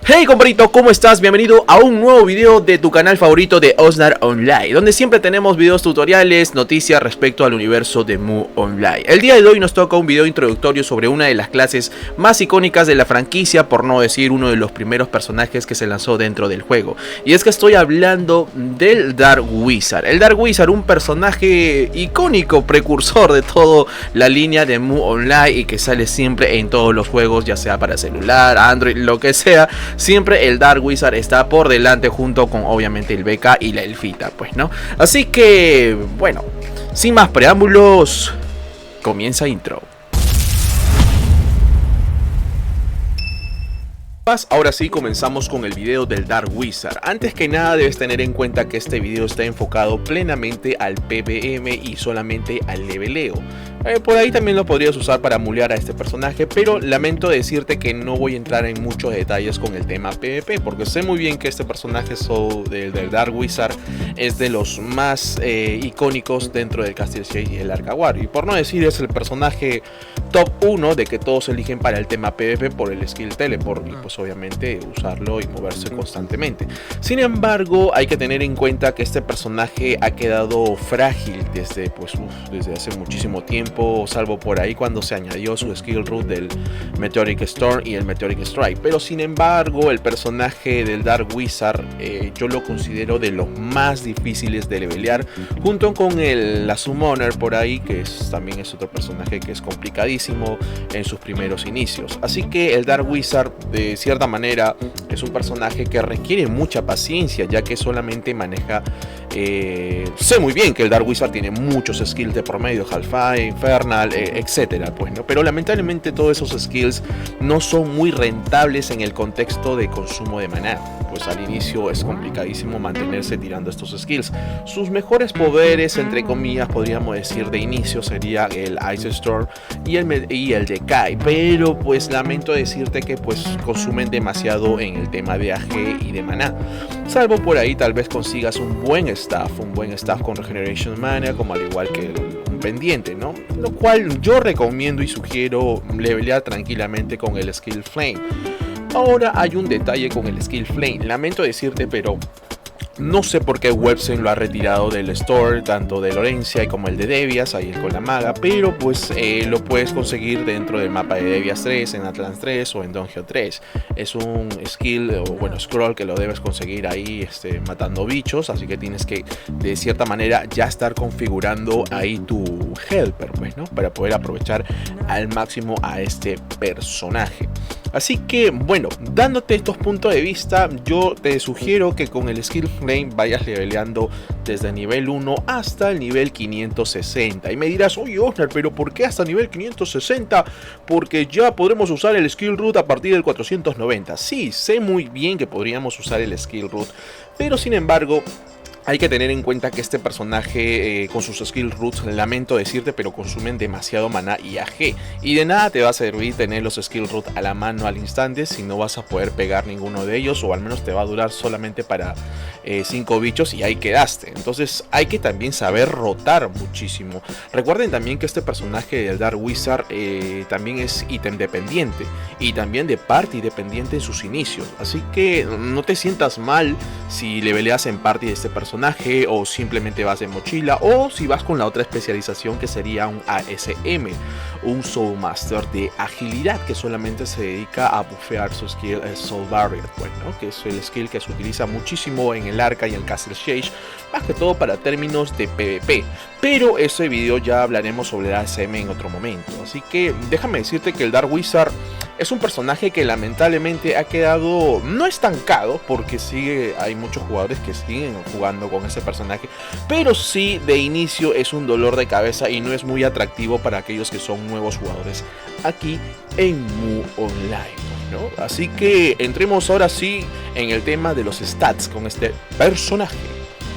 Hey compadrito, ¿cómo estás? Bienvenido a un nuevo video de tu canal favorito de Oxnard Online, donde siempre tenemos videos tutoriales, noticias respecto al universo de Mu Online. El día de hoy nos toca un video introductorio sobre una de las clases más icónicas de la franquicia, por no decir uno de los primeros personajes que se lanzó dentro del juego. Y es que estoy hablando del Dark Wizard. El Dark Wizard, un personaje icónico, precursor de toda la línea de Mu Online y que sale siempre en todos los juegos, ya sea para celular, Android, lo que sea. Siempre el Dark Wizard está por delante junto con obviamente el BK y la Elfita, pues, ¿no? Así que, bueno, sin más preámbulos, comienza intro. Ahora sí comenzamos con el video del Dark Wizard. Antes que nada debes tener en cuenta que este video está enfocado plenamente al PvM y solamente al leveleo. Por ahí también lo podrías usar para mulear a este personaje, pero lamento decirte que no voy a entrar en muchos detalles con el tema PvP, porque sé muy bien que este personaje del Dark Wizard es de los más icónicos dentro del Castle Shade y el Arcaguar, y por no decir es el personaje top 1 de que todos eligen para el tema PvP por el skill teleport y pues obviamente usarlo y moverse constantemente. Sin embargo, hay que tener en cuenta que este personaje ha quedado frágil desde hace muchísimo tiempo, salvo por ahí cuando se añadió su skill root del Meteoric Storm y el Meteoric Strike. Pero sin embargo, el personaje del Dark Wizard yo lo considero de los más difíciles de levelear, junto con la Summoner por ahí, que también es otro personaje que es complicadísimo en sus primeros inicios. Así que el Dark Wizard de cierta manera es un personaje que requiere mucha paciencia, ya que solamente maneja sé muy bien que el Dark Wizard tiene muchos skills de promedio, Halfire, Infernal, etcétera, pues, ¿no? Pero lamentablemente todos esos skills no son muy rentables en el contexto de consumo de maná, pues al inicio es complicadísimo mantenerse tirando estos skills. Sus mejores poderes, entre comillas, podríamos decir de inicio, sería el Ice Storm y el Decay, pero pues lamento decirte que pues consumen demasiado en el tema de AG y de maná, salvo por ahí tal vez consigas un buen staff con Regeneration Mana, como al igual que un pendiente, ¿no? Lo cual yo recomiendo y sugiero levelear tranquilamente con el Skill Flame. Ahora hay un detalle con el Skill Flame, lamento decirte, pero no sé por qué Websen lo ha retirado del store, tanto de Lorencia como el de Devias, ahí con la maga, pero pues lo puedes conseguir dentro del mapa de Devias 3, en Atlas 3 o en Dungeon 3. Es un skill, o bueno, scroll que lo debes conseguir ahí matando bichos, así que tienes que de cierta manera ya estar configurando ahí tu helper, pues, ¿no? Para poder aprovechar al máximo a este personaje. Así que bueno, dándote estos puntos de vista, yo te sugiero que con el Skill Flame vayas leveleando desde el nivel 1 hasta el nivel 560. Y me dirás, oye Oxnard, pero ¿por qué hasta nivel 560? Porque ya podremos usar el Skill Root a partir del 490. Sí, sé muy bien que podríamos usar el Skill Root, pero sin embargo hay que tener en cuenta que este personaje con sus skill roots, lamento decirte, pero consumen demasiado maná y AG. Y de nada te va a servir tener los skill roots a la mano al instante si no vas a poder pegar ninguno de ellos, o al menos te va a durar solamente para 5 bichos y ahí quedaste. Entonces hay que también saber rotar muchísimo. Recuerden también que este personaje del Dark Wizard también es ítem dependiente y también de party dependiente en sus inicios. Así que no te sientas mal si leveleas en party de este personaje, o simplemente vas de mochila, o si vas con la otra especialización que sería un ASM, un Soul Master de agilidad, que solamente se dedica a buffear su skill Soul Barrier, pues, ¿no? Que es el skill que se utiliza muchísimo en el Arca y el Castle Shade, más que todo para términos de PvP. Pero ese video ya hablaremos sobre el ASM en otro momento. Así que déjame decirte que el Dark Wizard es un personaje que lamentablemente ha quedado no estancado, porque hay muchos jugadores que siguen jugando con ese personaje, pero sí de inicio es un dolor de cabeza y no es muy atractivo para aquellos que son nuevos jugadores aquí en Mu Online, ¿no? Así que entremos ahora sí en el tema de los stats con este personaje.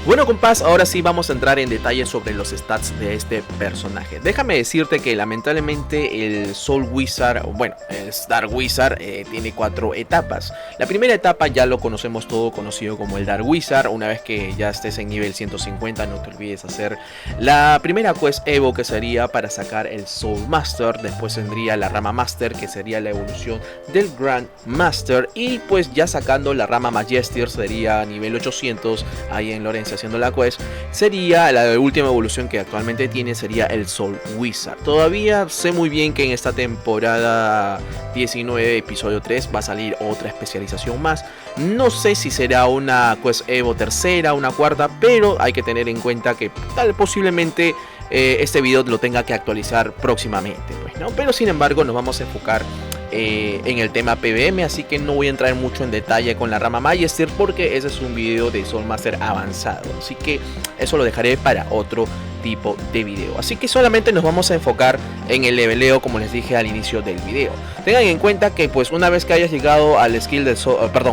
Bueno compás, ahora sí vamos a entrar en detalle sobre los stats de este personaje. Déjame decirte que lamentablemente el Soul Wizard, bueno, el Dark Wizard tiene 4 etapas. La primera etapa ya lo conocemos todo, conocido como el Dark Wizard. Una vez que ya estés en nivel 150, no te olvides hacer la primera quest Evo, que sería para sacar el Soul Master. Después tendría la rama Master, que sería la evolución del Grand Master. Y pues ya sacando la rama Majestir, sería nivel 800, ahí en Lorenzo haciendo la quest, sería la última evolución que actualmente tiene, sería el Soul Wizard. Todavía sé muy bien que en esta temporada 19 episodio 3 va a salir otra especialización más. No sé si será una quest Evo tercera, una cuarta, pero hay que tener en cuenta que posiblemente este video lo tenga que actualizar próximamente, pues, ¿no? Pero sin embargo nos vamos a enfocar en el tema PVM, así que no voy a entrar mucho en detalle con la rama Majestir porque ese es un video de Soul Master avanzado, así que eso lo dejaré para otro tipo de video. Así que solamente nos vamos a enfocar en el leveleo, como les dije al inicio del video. Tengan en cuenta que pues una vez que hayas llegado al skill del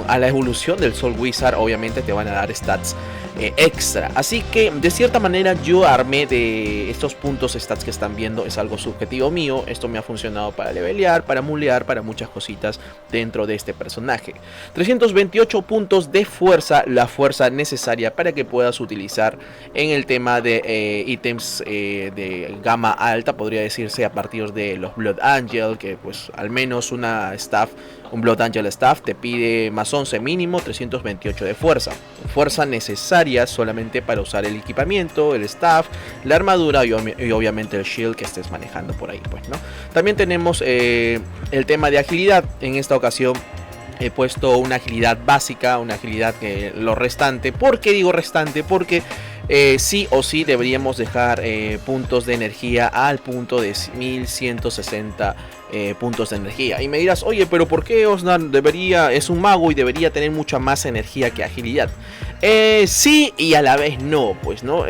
a la evolución del Soul Wizard, obviamente te van a dar stats extra. Así que de cierta manera yo armé de estos puntos stats que están viendo, es algo subjetivo mío. Esto me ha funcionado para levelear, para mulear, para muchas cositas dentro de este personaje. 328 puntos de fuerza, la fuerza necesaria para que puedas utilizar en el tema de ítems de gama alta, podría decirse, a partir de los Blood Angel, que pues al menos una staff, un Blood Angel Staff te pide más 11 mínimo, 328 de fuerza. Fuerza necesaria solamente para usar el equipamiento, el staff, la armadura y obviamente el shield que estés manejando por ahí, pues, ¿no? También tenemos el tema de agilidad. En esta ocasión he puesto una agilidad básica, una agilidad que lo restante. ¿Por qué digo restante? Porque sí o sí deberíamos dejar puntos de energía al punto de 1160 puntos de energía. Y me dirás, oye, pero ¿por qué Osnar es un mago y debería tener mucha más energía que agilidad? Sí y a la vez no, pues, ¿no?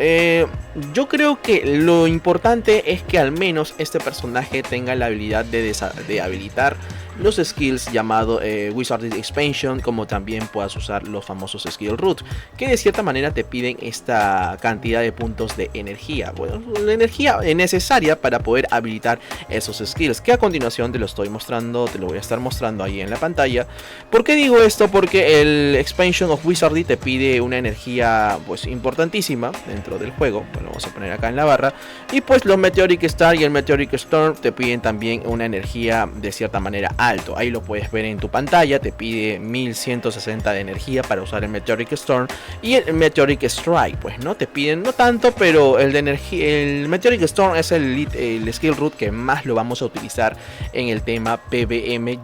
Yo creo que lo importante es que al menos este personaje tenga la habilidad de habilitar los skills llamado Wizarding Expansion, como también puedas usar los famosos Skill Root, que de cierta manera te piden esta cantidad de puntos de energía, bueno, la energía necesaria para poder habilitar esos skills, que a continuación te lo estoy mostrando, te lo voy a estar mostrando ahí en la pantalla. ¿Por qué digo esto? Porque el Expansion of Wizardry te pide una energía pues importantísima dentro del juego, bueno, vamos a poner acá en la barra, y pues los Meteoric Star y el Meteoric Storm te piden también una energía de cierta manera alto. Ahí lo puedes ver en tu pantalla, te pide 1160 de energía para usar el Meteoric Storm y el Meteoric Strike, pues no te piden no tanto, pero el de energía, el Meteoric Storm es el skill root que más lo vamos a utilizar en el tema PVM,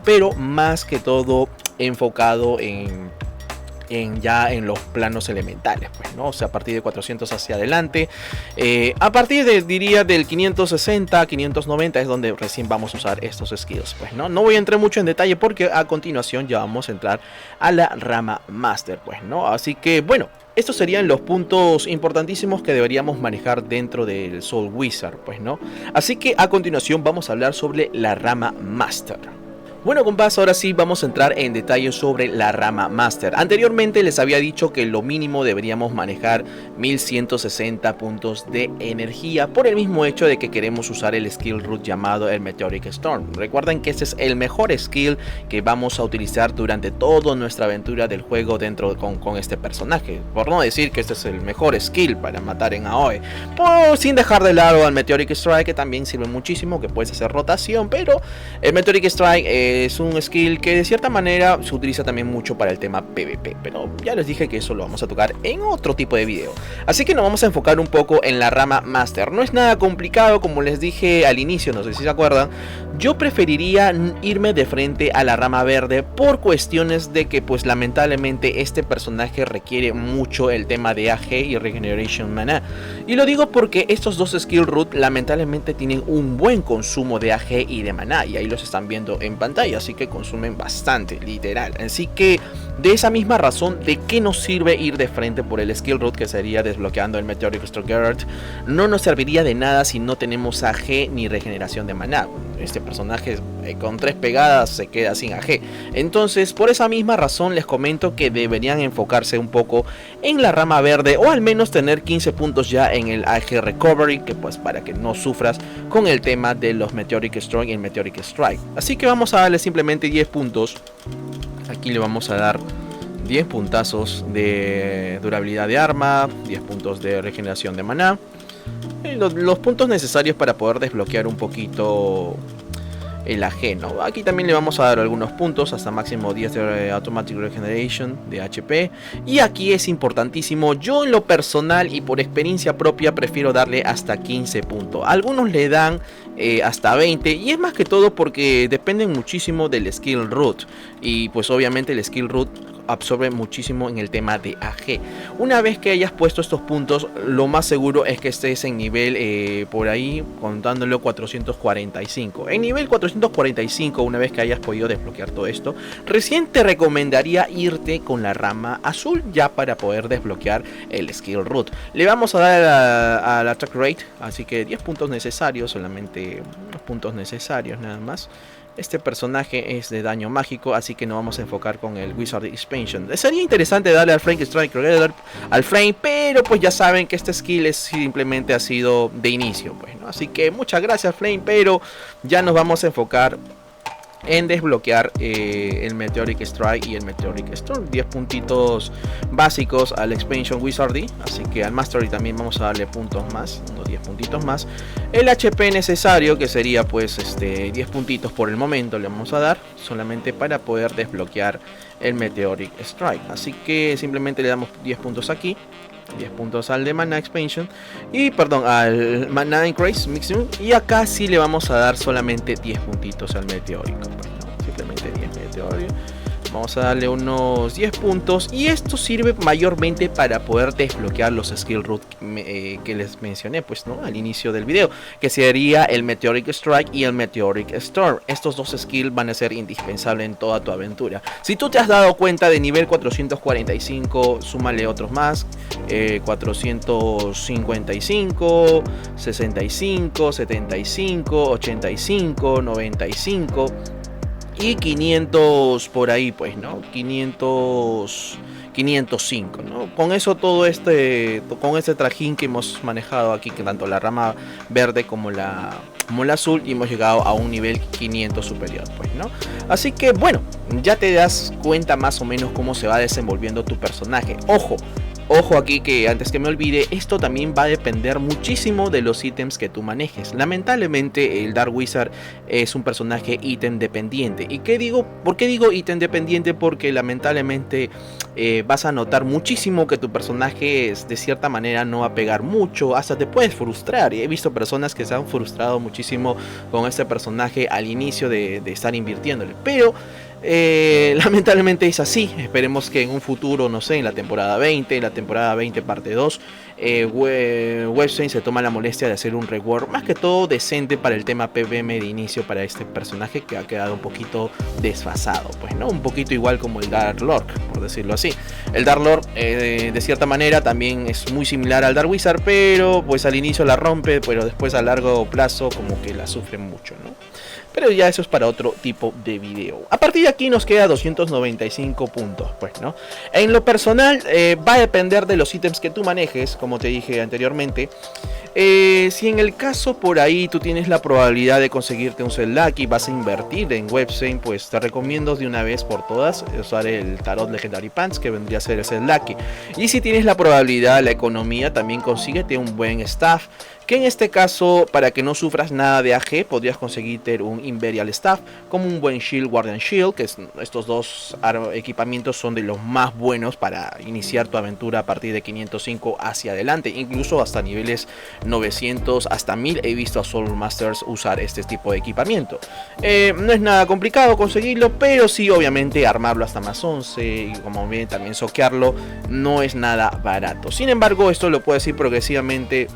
pero más que todo enfocado ya en los planos elementales, pues, ¿no? O sea, a partir de 400 hacia adelante, a partir de, diría, del 560, 590 es donde recién vamos a usar estos skills, pues, ¿no? No voy a entrar mucho en detalle porque a continuación ya vamos a entrar a la rama Master, pues, ¿no? Así que, bueno, estos serían los puntos importantísimos que deberíamos manejar dentro del Soul Wizard, pues, ¿no? Así que a continuación vamos a hablar sobre la rama Master. Bueno compás, ahora sí vamos a entrar en detalle sobre la rama Master. Anteriormente les había dicho que lo mínimo deberíamos manejar 1160 puntos de energía por el mismo hecho de que queremos usar el skill root llamado el Meteoric Storm. Recuerden que este es el mejor skill que vamos a utilizar durante toda nuestra aventura del juego dentro con este personaje. Por no decir que este es el mejor skill para matar en AoE. Sin dejar de lado al Meteoric Strike, que también sirve muchísimo, que puedes hacer rotación, pero el Meteoric Strike es un skill que de cierta manera se utiliza también mucho para el tema PvP, pero ya les dije que eso lo vamos a tocar en otro tipo de video. Así que nos vamos a enfocar un poco en la rama Master. No es nada complicado, como les dije al inicio, no sé si se acuerdan. Yo preferiría irme de frente a la rama verde por cuestiones de que pues lamentablemente este personaje requiere mucho el tema de AG y Regeneration Mana. Y lo digo porque estos dos skill root lamentablemente tienen un buen consumo de AG y de Mana, y ahí los están viendo en pantalla, así que consumen bastante, literal. Así que De esa misma razón, ¿de qué nos sirve ir de frente por el skill root, que sería desbloqueando el Meteoric Strike? No nos serviría de nada si no tenemos AG ni regeneración de maná. Este personaje con 3 pegadas se queda sin AG. Entonces, por esa misma razón les comento que deberían enfocarse un poco en la rama verde, o al menos tener 15 puntos ya en el AG Recovery, que pues para que no sufras con el tema de los Meteoric Strike y el Meteoric Strike. Así que vamos a darle simplemente 10 puntos. Aquí le vamos a dar 10 puntazos de durabilidad de arma, 10 puntos de regeneración de maná, los puntos necesarios para poder desbloquear un poquito el ajeno. Aquí también le vamos a dar algunos puntos, hasta máximo 10 de Automatic Regeneration de HP. Y aquí es importantísimo, yo en lo personal y por experiencia propia prefiero darle hasta 15 puntos. Algunos le dan hasta 20, y es más que todo porque dependen muchísimo del skill root, y pues obviamente el skill root absorbe muchísimo en el tema de AG. Una vez que hayas puesto estos puntos, lo más seguro es que estés en nivel por ahí contándolo 445. En nivel 445, una vez que hayas podido desbloquear todo esto, recién te recomendaría irte con la rama azul ya para poder desbloquear el skill root. Le vamos a dar al attack rate, así que 10 puntos necesarios, solamente unos puntos necesarios nada más. Este personaje es de daño mágico, así que nos vamos a enfocar con el Wizard Expansion. Sería interesante darle al Flame Strike al Flame, pero pues ya saben que este skill simplemente ha sido de inicio, pues, ¿no? Así que muchas gracias Flame, pero ya nos vamos a enfocar en desbloquear el Meteoric Strike y el Meteoric Storm. 10 puntitos básicos al Expansion Wizardry, así que al Mastery también vamos a darle puntos más, unos 10 puntitos más. El HP necesario, que sería pues 10 puntitos por el momento, le vamos a dar solamente para poder desbloquear el Meteoric Strike. Así que simplemente le damos 10 puntos aquí, 10 puntos al de Mana Expansion y perdón, al Mana Increase Mixing, y acá sí le vamos a dar solamente 10 puntitos al meteórico, pues, ¿no? Simplemente 10 meteóricos. Vamos a darle unos 10 puntos, y esto sirve mayormente para poder desbloquear los skill root que les mencioné, pues, ¿no? Al inicio del video, que sería el Meteoric Strike y el Meteoric Storm. Estos dos skills van a ser indispensables en toda tu aventura. Si tú te has dado cuenta, de nivel 445, súmale otros más, 455, 65, 75, 85, 95 y 500 por ahí, pues, ¿no? 505, ¿no? Con eso con este trajín que hemos manejado aquí, que tanto la rama verde como la azul, y hemos llegado a un nivel 500 superior, pues, ¿no? Así que bueno, ya te das cuenta más o menos cómo se va desenvolviendo tu personaje. Ojo aquí, que antes que me olvide, esto también va a depender muchísimo de los ítems que tú manejes. Lamentablemente el Dark Wizard es un personaje ítem dependiente. ¿Y qué digo? ¿Por qué digo ítem dependiente? Porque lamentablemente vas a notar muchísimo que tu personaje de cierta manera no va a pegar mucho, hasta te puedes frustrar. Y he visto personas que se han frustrado muchísimo con este personaje al inicio de estar invirtiéndole, pero lamentablemente es así. Esperemos que en un futuro, no sé, en la temporada 20 parte 2, Webstain se toma la molestia de hacer un reward más que todo decente para el tema PvM de inicio para este personaje, que ha quedado un poquito desfasado, pues, ¿no? Un poquito igual como el Dark Lord, por decirlo así. El Dark Lord de cierta manera también es muy similar al Dark Wizard, pero pues al inicio la rompe, pero después a largo plazo como que la sufre mucho, ¿no? Pero ya eso es para otro tipo de video. A partir de aquí nos queda 295 puntos, pues, ¿no? En lo personal va a depender de los ítems que tú manejes, como te dije anteriormente. Si en el caso por ahí tú tienes la probabilidad de conseguirte un Set Lucky, vas a invertir en Webstain, pues te recomiendo de una vez por todas usar el Tarot Legendary Pants, que vendría a ser el Set Lucky. Y si tienes la probabilidad, la economía, también consíguete un buen staff, que en este caso, para que no sufras nada de AG, podrías conseguirte un Imperial Staff, como un buen Shield, Guardian Shield, que estos dos equipamientos son de los más buenos para iniciar tu aventura a partir de 505 hacia adelante, incluso hasta niveles 900 hasta 1000 he visto a Soul Masters usar este tipo de equipamiento. No es nada complicado conseguirlo, pero sí, obviamente, armarlo hasta más 11 y como bien también soquearlo no es nada barato. Sin embargo, esto lo puedes ir progresivamente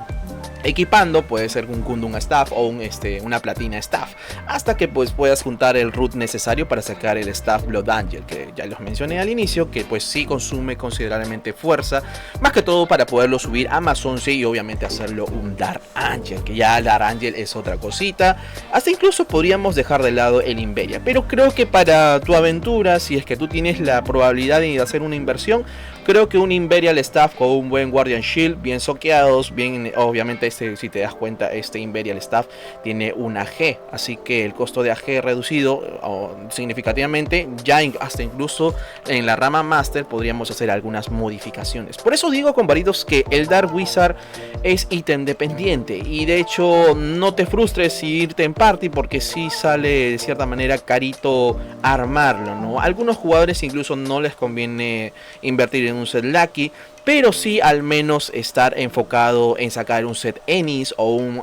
equipando. Puede ser un Kundun Staff o una Platina Staff, hasta que pues puedas juntar el root necesario para sacar el Staff Blood Angel, que ya los mencioné al inicio, que pues sí consume considerablemente fuerza, más que todo para poderlo subir a más 11 y obviamente hacerlo un Dark Angel, que ya el Dark Angel es otra cosita. Hasta incluso podríamos dejar de lado el Inveria, pero creo que para tu aventura, si es que tú tienes la probabilidad de hacer una inversión, creo que un Imperial Staff con un buen Guardian Shield, bien soqueados, bien, obviamente si te das cuenta, este Imperial Staff tiene un AG, así que el costo de AG reducido significativamente. Ya hasta incluso en la rama Master podríamos hacer algunas modificaciones. Por eso digo, comparitos, que el Dark Wizard es ítem dependiente, y de hecho no te frustres si irte en party, porque sí sale de cierta manera carito armarlo, ¿no? A algunos jugadores incluso no les conviene invertir en un set Lucky, pero sí al menos estar enfocado en sacar un set Ennis o un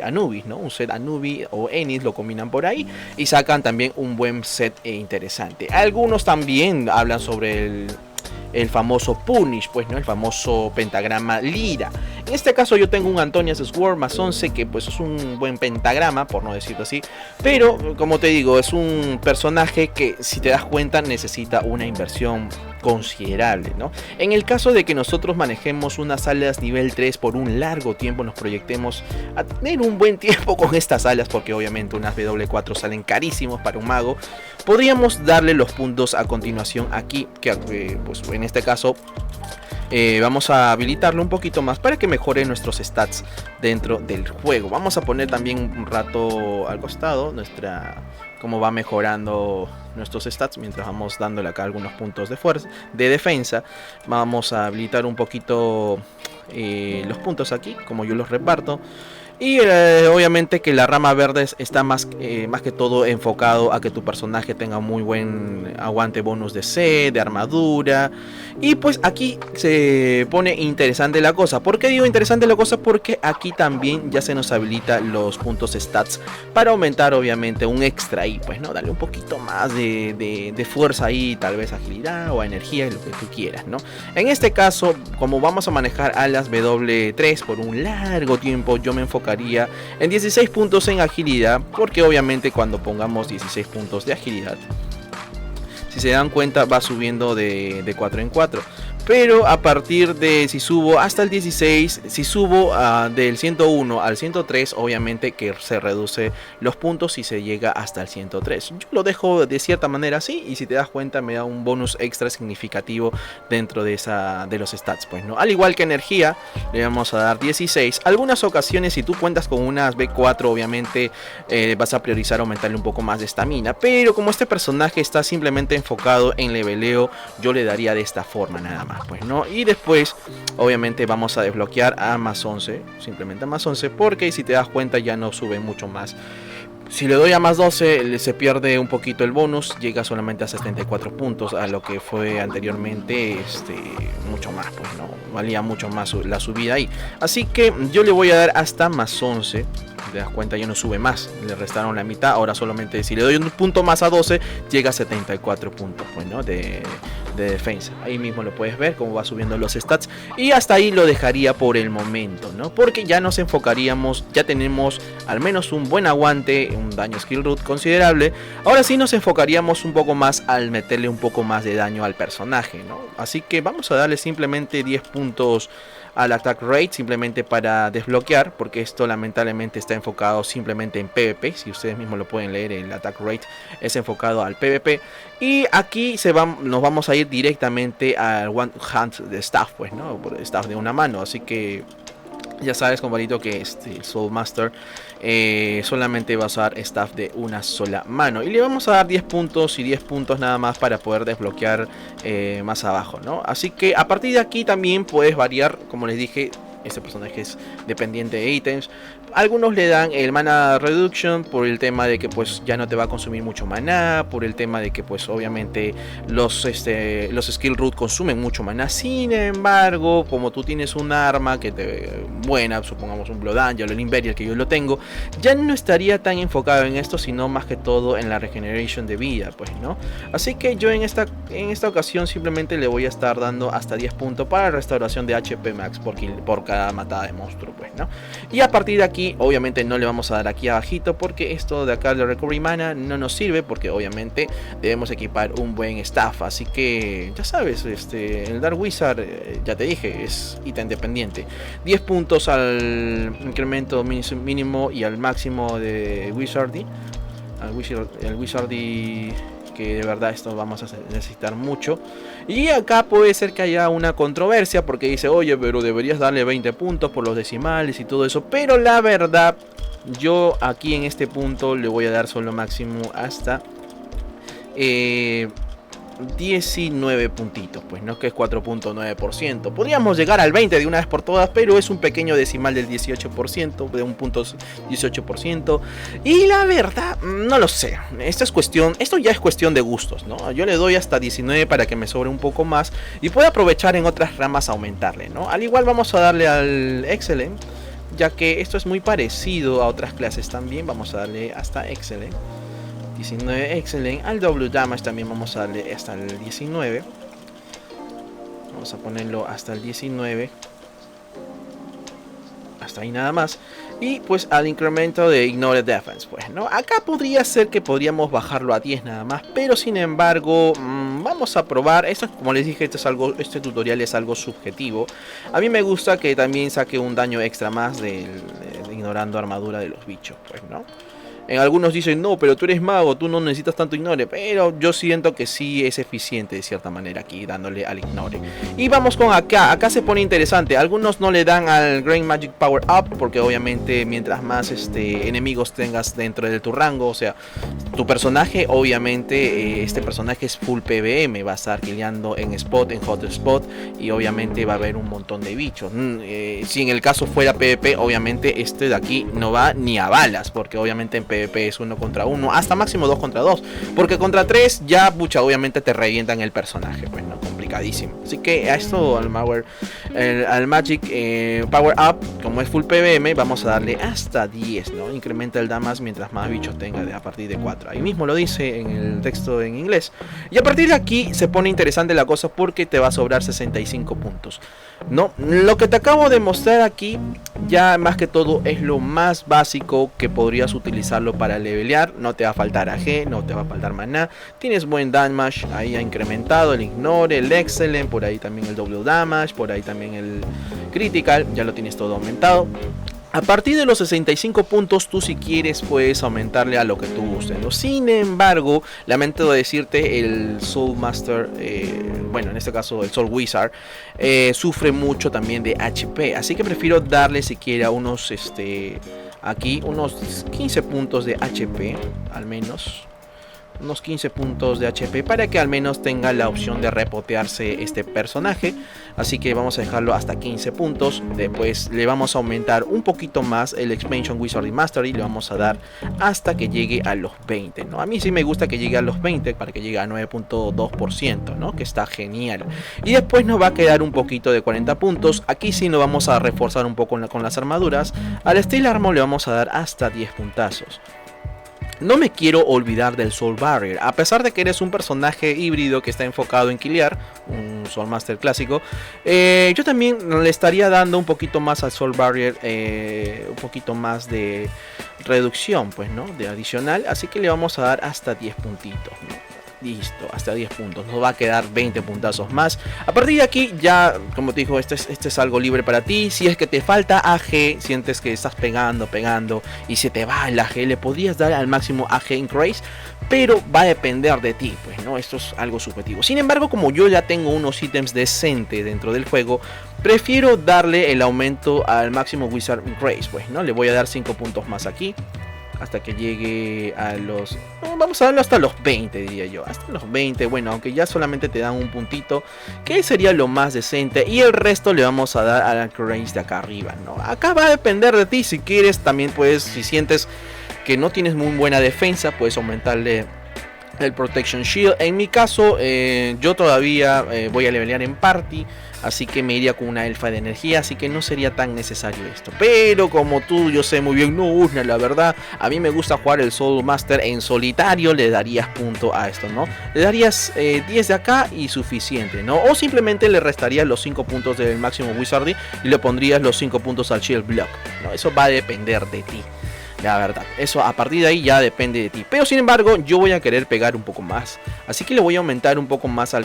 Anubis, ¿no? Un set Anubis o Ennis lo combinan por ahí y sacan también un buen set interesante. Algunos también hablan sobre el famoso Punish, pues, ¿no? El famoso pentagrama Lira. En este caso yo tengo un Antonius Sword más 11, que pues es un buen pentagrama, por no decirlo así, pero como te digo, es un personaje que, si te das cuenta, necesita una inversión considerable, ¿no? En el caso de que nosotros manejemos unas alas nivel 3 por un largo tiempo, nos proyectemos a tener un buen tiempo con estas alas, porque obviamente unas W4 salen carísimos para un mago, podríamos darle los puntos a continuación aquí, que pues en este caso vamos a habilitarlo un poquito más para que mejore nuestros stats dentro del juego. Vamos a poner también un rato al costado cómo va mejorando nuestros stats mientras vamos dándole acá algunos puntos de fuerza, de defensa. Vamos a habilitar un poquito los puntos aquí, como yo los reparto. Y obviamente que la rama verde está más que todo enfocado a que tu personaje tenga muy buen aguante bonus de C, de armadura. Y pues aquí se pone interesante la cosa. ¿Por qué digo interesante la cosa? Porque aquí también ya se nos habilita los puntos stats para aumentar obviamente un extra ahí, pues, ¿no? Darle un poquito más de fuerza ahí, tal vez agilidad o energía, lo que tú quieras, ¿no? En este caso, como vamos a manejar alas W3 por un largo tiempo, yo me enfocaría en 16 puntos en agilidad, porque obviamente cuando pongamos 16 puntos de agilidad, si se dan cuenta, va subiendo de 4 en 4. Pero a partir de, si subo hasta el 16, si subo del 101 al 103, obviamente que se reduce los puntos y se llega hasta el 103. Yo lo dejo de cierta manera así, y si te das cuenta me da un bonus extra significativo dentro de los stats, pues, ¿no? Al igual que energía, le vamos a dar 16. Algunas ocasiones, si tú cuentas con unas B4, obviamente vas a priorizar aumentarle un poco más de estamina, pero como este personaje está simplemente enfocado en leveleo, yo le daría de esta forma nada más, pues, ¿no? Y después obviamente vamos a desbloquear a más 11, simplemente a más 11, porque si te das cuenta ya no sube mucho más. Si le doy a más 12 se pierde un poquito el bonus, llega solamente a 74 puntos, a lo que fue anteriormente mucho más, pues, no valía mucho más la subida ahí. Así que yo le voy a dar hasta más 11. Te das cuenta, ya no sube más, le restaron la mitad. Ahora solamente si le doy un punto más a 12 llega a 74 puntos, pues, ¿no? de defensa. Ahí mismo lo puedes ver cómo va subiendo los stats, y hasta ahí lo dejaría por el momento, ¿no? Porque ya nos enfocaríamos, ya tenemos al menos un buen aguante, un daño skill root considerable. Ahora sí nos enfocaríamos un poco más al meterle un poco más de daño al personaje, ¿no? Así que vamos a darle simplemente 10 puntos al attack rate, simplemente para desbloquear, porque esto lamentablemente está enfocado simplemente en PvP. Si ustedes mismos lo pueden leer, el attack rate es enfocado al PvP. Y aquí nos vamos a ir directamente al one hand de staff, pues, ¿no? Por staff de una mano. Así que ya sabes, compadrito, que Soul Master solamente va a usar staff de una sola mano. Y le vamos a dar 10 puntos y 10 puntos nada más para poder desbloquear más abajo, ¿no? Así que a partir de aquí también puedes variar, como les dije. Este personaje es dependiente de ítems. Algunos le dan el mana reduction por el tema de que pues ya no te va a consumir mucho maná, por el tema de que pues obviamente los skill root consumen mucho maná. Sin embargo, como tú tienes un arma buena, supongamos un Blood Angel o el Imperial, que yo lo tengo, ya no estaría tan enfocado en esto, sino más que todo en la regeneration de vida, pues, ¿no? Así que yo en esta ocasión simplemente le voy a estar dando hasta 10 puntos para restauración de HP max por cada matada de monstruo, pues, ¿no? Y a partir de aquí, obviamente no le vamos a dar aquí abajito, porque esto de acá de Recovery Mana no nos sirve, porque obviamente debemos equipar un buen staff. Así que, ya sabes, el Dark Wizard, ya te dije, es ítem dependiente. 10 puntos al incremento mínimo y al máximo de Wizardy. El Wizardy, que de verdad esto vamos a necesitar mucho. Y acá puede ser que haya una controversia, porque dice, oye, pero deberías darle 20 puntos por los decimales y todo eso. Pero la verdad, yo aquí en este punto le voy a dar solo máximo hasta 19 puntitos, pues no, que es 4.9%. Podríamos llegar al 20 de una vez por todas, pero es un pequeño decimal del 18%, de un punto 18%. Y la verdad, no lo sé. Esto ya es cuestión de gustos, ¿no? Yo le doy hasta 19 para que me sobre un poco más y pueda aprovechar en otras ramas aumentarle, ¿no? Al igual vamos a darle al Excellent, ya que esto es muy parecido a otras clases también. Vamos a darle hasta Excellent. 19 Excellent. Al W Damage también vamos a darle hasta el 19. Vamos a ponerlo hasta el 19. Hasta ahí nada más. Y pues al incremento de Ignore Defense, pues, ¿no? Acá podría ser que podríamos bajarlo a 10 nada más, pero sin embargo, vamos a probar. Esto, como les dije, este tutorial es algo subjetivo. A mí me gusta que también saque un daño extra más de ignorando armadura de los bichos, pues, ¿no? En algunos dicen, no, pero tú eres mago, tú no necesitas tanto ignore. Pero yo siento que sí es eficiente de cierta manera aquí, dándole al ignore. Y vamos con acá. Acá se pone interesante. Algunos no le dan al Great Magic Power Up, porque obviamente mientras más enemigos tengas dentro de tu rango, o sea, tu personaje, obviamente este personaje es full PVM. Va a estar killeando en spot, en hot spot, y obviamente va a haber un montón de bichos. Si en el caso fuera PvP, obviamente este de aquí no va ni a balas, porque obviamente en PvP es 1 contra 1, hasta máximo 2 contra 2, porque contra 3 ya, pucha, obviamente te revientan el personaje, pues, no, complicadísimo. Así que a esto, al Magic Power Up, como es full PVM, vamos a darle hasta 10, ¿no? Incrementa el damage mientras más bichos tenga a partir de 4. Ahí mismo lo dice en el texto en inglés. Y a partir de aquí se pone interesante la cosa, porque te va a sobrar 65 puntos. No, lo que te acabo de mostrar aquí ya más que todo es lo más básico que podrías utilizarlo para levelear. No te va a faltar AG, no te va a faltar maná, tienes buen damage, ahí ha incrementado el ignore, el excellent, por ahí también el double damage, por ahí también el critical, ya lo tienes todo aumentado. A partir de los 65 puntos, tú si quieres puedes aumentarle a lo que tú gustes, ¿no? Sin embargo, lamento decirte, el Soul Master, bueno, en este caso el Soul Wizard, sufre mucho también de HP. Así que prefiero darle siquiera unos, aquí, unos 15 puntos de HP, al menos. Unos 15 puntos de HP para que al menos tenga la opción de repotearse este personaje. Así que vamos a dejarlo hasta 15 puntos. Después le vamos a aumentar un poquito más el Expansion Wizardry Mastery. Le vamos a dar hasta que llegue a los 20, ¿no? A mí sí me gusta que llegue a los 20 para que llegue a 9.2%, ¿no? Que está genial. Y después nos va a quedar un poquito de 40 puntos. Aquí sí nos vamos a reforzar un poco con las armaduras. Al Steel Armor le vamos a dar hasta 10 puntazos. No me quiero olvidar del Soul Barrier. A pesar de que eres un personaje híbrido que está enfocado en killear, un Soul Master clásico, yo también le estaría dando un poquito más al Soul Barrier, un poquito más de reducción, pues, ¿no? De adicional. Así que le vamos a dar hasta 10 puntitos, ¿no? Listo, hasta 10 puntos. Nos va a quedar 20 puntazos más. A partir de aquí ya, como te digo, este es algo libre para ti. Si es que te falta AG, sientes que estás pegando y se te va el AG, le podrías dar al máximo AG Increase, pero va a depender de ti, pues, ¿no? Esto es algo subjetivo. Sin embargo, como yo ya tengo unos ítems decentes dentro del juego, prefiero darle el aumento al máximo Wizard Increase, pues, ¿no? Le voy a dar 5 puntos más aquí, hasta que llegue a los... Vamos a darlo hasta los 20, diría yo. Hasta los 20, bueno, aunque ya solamente te dan un puntito, que sería lo más decente. Y el resto le vamos a dar a la range de acá arriba, ¿no? Acá va a depender de ti. Si quieres, también puedes, si sientes que no tienes muy buena defensa, puedes aumentarle el Protection Shield. En mi caso, yo todavía voy a levelear en party, así que me iría con una elfa de energía, así que no sería tan necesario esto. Pero como tú, yo sé muy bien, no, Usna, la verdad, a mí me gusta jugar el Soul Master en solitario, le darías punto a esto, ¿no? Le darías 10 de acá y suficiente, ¿no? O simplemente le restarías los 5 puntos del máximo Wizardry y le pondrías los 5 puntos al Shield Block, ¿no? Eso va a depender de ti. La verdad, eso a partir de ahí ya depende de ti. Pero sin embargo, yo voy a querer pegar un poco más. Así que le voy a aumentar un poco más al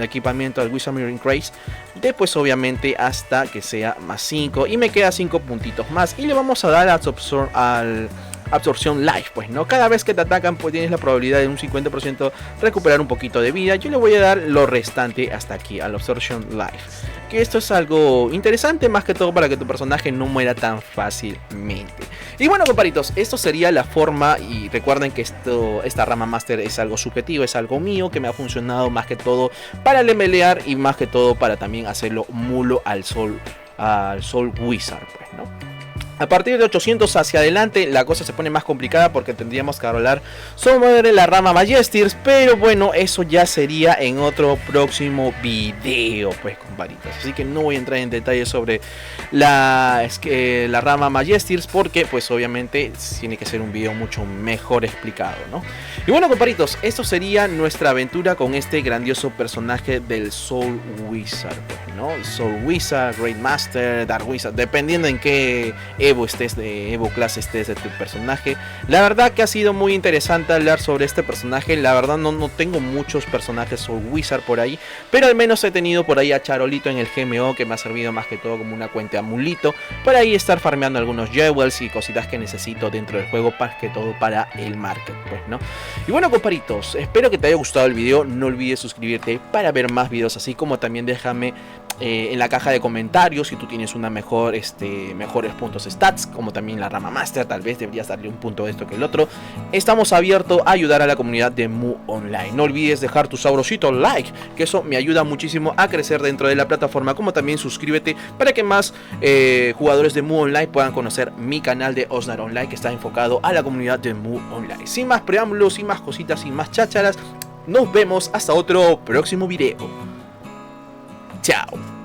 equipamiento al Wizarding Craze. Después obviamente hasta que sea más 5. Y me queda 5 puntitos más. Y le vamos a dar al absorción life, pues, ¿no? Cada vez que te atacan, pues tienes la probabilidad de un 50% recuperar un poquito de vida. Yo le voy a dar lo restante hasta aquí, al absorption life. Que esto es algo interesante, más que todo para que tu personaje no muera tan fácilmente. Y bueno, comparitos, esto sería la forma. Y recuerden que esta rama master es algo subjetivo, es algo mío, que me ha funcionado más que todo para levelear y más que todo para también hacerlo mulo al Soul Wizard, pues, ¿no? A partir de 800 hacia adelante la cosa se pone más complicada porque tendríamos que hablar sobre la rama Majestirs, pero bueno, eso ya sería en otro próximo video, pues, comparitos. Así que no voy a entrar en detalles sobre la rama Majestirs porque pues obviamente tiene que ser un video mucho mejor explicado, ¿no? Y bueno, comparitos, esto sería nuestra aventura con este grandioso personaje del Soul Wizard, pues, ¿no? Soul Wizard, Great Master, Dark Wizard, dependiendo en qué Evo estés, de Evo Class estés de tu personaje. La verdad que ha sido muy interesante hablar sobre este personaje. La verdad no tengo muchos personajes Soul Wizard por ahí, pero al menos he tenido por ahí a Charolito en el GMO, que me ha servido más que todo como una cuenta amulito para ahí estar farmeando algunos jewels y cositas que necesito dentro del juego, más que todo para el market, pues, ¿no? Y bueno, comparitos, espero que te haya gustado el video. No olvides suscribirte para ver más videos así, como también déjame en la caja de comentarios si tú tienes una mejores puntos stats, como también la rama master. Tal vez deberías darle un punto de esto que el otro. Estamos abiertos a ayudar a la comunidad de Mu Online. No olvides dejar tu sabrosito like, que eso me ayuda muchísimo a crecer dentro de la plataforma, como también suscríbete para que más jugadores de Mu Online puedan conocer mi canal de Osnar Online, que está enfocado a la comunidad de Mu Online. Sin más preámbulos, sin más cositas, sin más chácharas, nos vemos hasta otro próximo video. Chao.